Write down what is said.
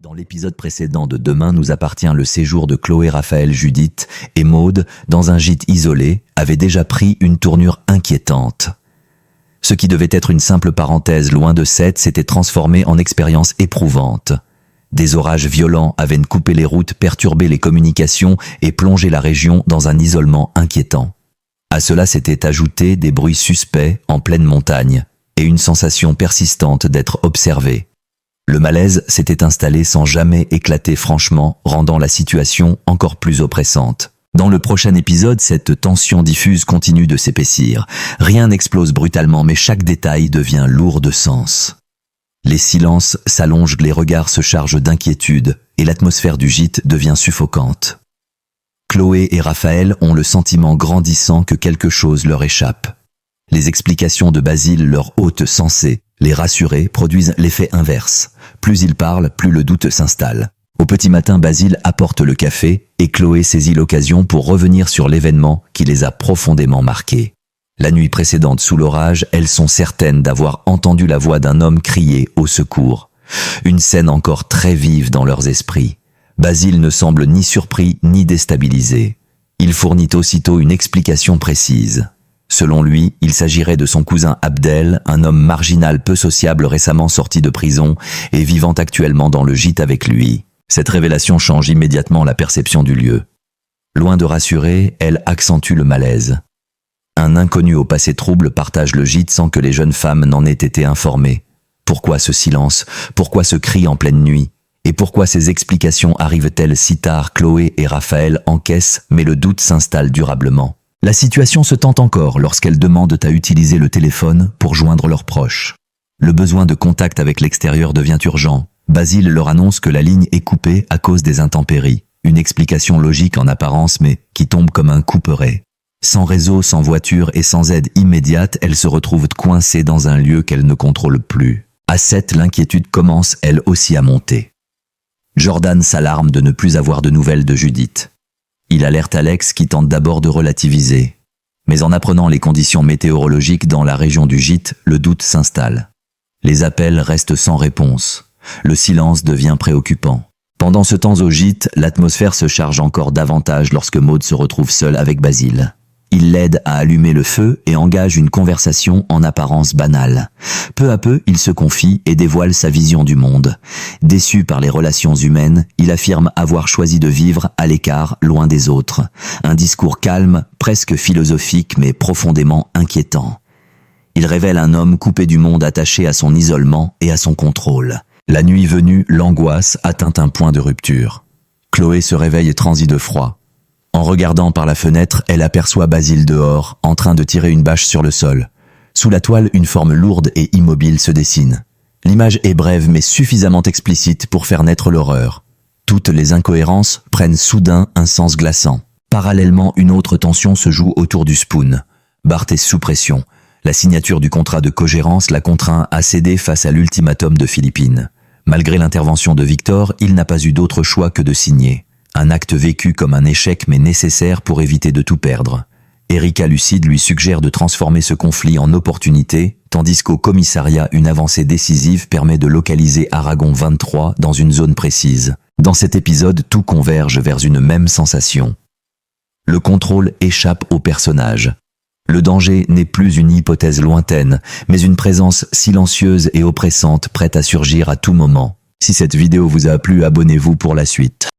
Dans l'épisode précédent de Demain nous appartient, le séjour de Chloé, Raphaël, Judith et Maude dans un gîte isolé avait déjà pris une tournure inquiétante. Ce qui devait être une simple parenthèse loin de Seth s'était transformé en expérience éprouvante. Des orages violents avaient coupé les routes, perturbé les communications et plongé la région dans un isolement inquiétant. À cela s'étaient ajoutés des bruits suspects en pleine montagne et une sensation persistante d'être observé. Le malaise s'était installé sans jamais éclater franchement, rendant la situation encore plus oppressante. Dans le prochain épisode, cette tension diffuse continue de s'épaissir. Rien n'explose brutalement, mais chaque détail devient lourd de sens. Les silences s'allongent, les regards se chargent d'inquiétude, et l'atmosphère du gîte devient suffocante. Chloé et Raphaël ont le sentiment grandissant que quelque chose leur échappe. Les explications de Basile, leur hôte censé les rassurer, produisent l'effet inverse. Plus ils parlent, plus le doute s'installe. Au petit matin, Basile apporte le café et Chloé saisit l'occasion pour revenir sur l'événement qui les a profondément marqués. La nuit précédente, sous l'orage, elles sont certaines d'avoir entendu la voix d'un homme crier au secours. Une scène encore très vive dans leurs esprits. Basile ne semble ni surpris ni déstabilisé. Il fournit aussitôt une explication précise. Selon lui, il s'agirait de son cousin Abdel, un homme marginal peu sociable récemment sorti de prison et vivant actuellement dans le gîte avec lui. Cette révélation change immédiatement la perception du lieu. Loin de rassurer, elle accentue le malaise. Un inconnu au passé trouble partage le gîte sans que les jeunes femmes n'en aient été informées. Pourquoi ce silence? Pourquoi ce cri en pleine nuit? Et pourquoi ces explications arrivent-elles si tard? Chloé et Raphaël encaissent, mais le doute s'installe durablement. La situation se tend encore lorsqu'elles demandent à utiliser le téléphone pour joindre leurs proches. Le besoin de contact avec l'extérieur devient urgent. Basile leur annonce que la ligne est coupée à cause des intempéries. Une explication logique en apparence, mais qui tombe comme un couperet. Sans réseau, sans voiture et sans aide immédiate, elles se retrouvent coincées dans un lieu qu'elles ne contrôlent plus. À 7, l'inquiétude commence elle aussi à monter. Jordan s'alarme de ne plus avoir de nouvelles de Judith. Il alerte Alex qui tente d'abord de relativiser. Mais en apprenant les conditions météorologiques dans la région du gîte, le doute s'installe. Les appels restent sans réponse. Le silence devient préoccupant. Pendant ce temps au gîte, l'atmosphère se charge encore davantage lorsque Maude se retrouve seule avec Basile. Il l'aide à allumer le feu et engage une conversation en apparence banale. Peu à peu, il se confie et dévoile sa vision du monde. Déçu par les relations humaines, il affirme avoir choisi de vivre à l'écart, loin des autres. Un discours calme, presque philosophique, mais profondément inquiétant. Il révèle un homme coupé du monde, attaché à son isolement et à son contrôle. La nuit venue, l'angoisse atteint un point de rupture. Chloé se réveille transie de froid. En regardant par la fenêtre, elle aperçoit Basile dehors, en train de tirer une bâche sur le sol. Sous la toile, une forme lourde et immobile se dessine. L'image est brève mais suffisamment explicite pour faire naître l'horreur. Toutes les incohérences prennent soudain un sens glaçant. Parallèlement, une autre tension se joue autour du Spoon. Bart est sous pression. La signature du contrat de cogérance la contraint à céder face à l'ultimatum de Philippine. Malgré l'intervention de Victor, il n'a pas eu d'autre choix que de signer. Un acte vécu comme un échec mais nécessaire pour éviter de tout perdre. Erika Lucide lui suggère de transformer ce conflit en opportunité, tandis qu'au commissariat, une avancée décisive permet de localiser Aragon 23 dans une zone précise. Dans cet épisode, tout converge vers une même sensation. Le contrôle échappe au personnage. Le danger n'est plus une hypothèse lointaine, mais une présence silencieuse et oppressante prête à surgir à tout moment. Si cette vidéo vous a plu, abonnez-vous pour la suite.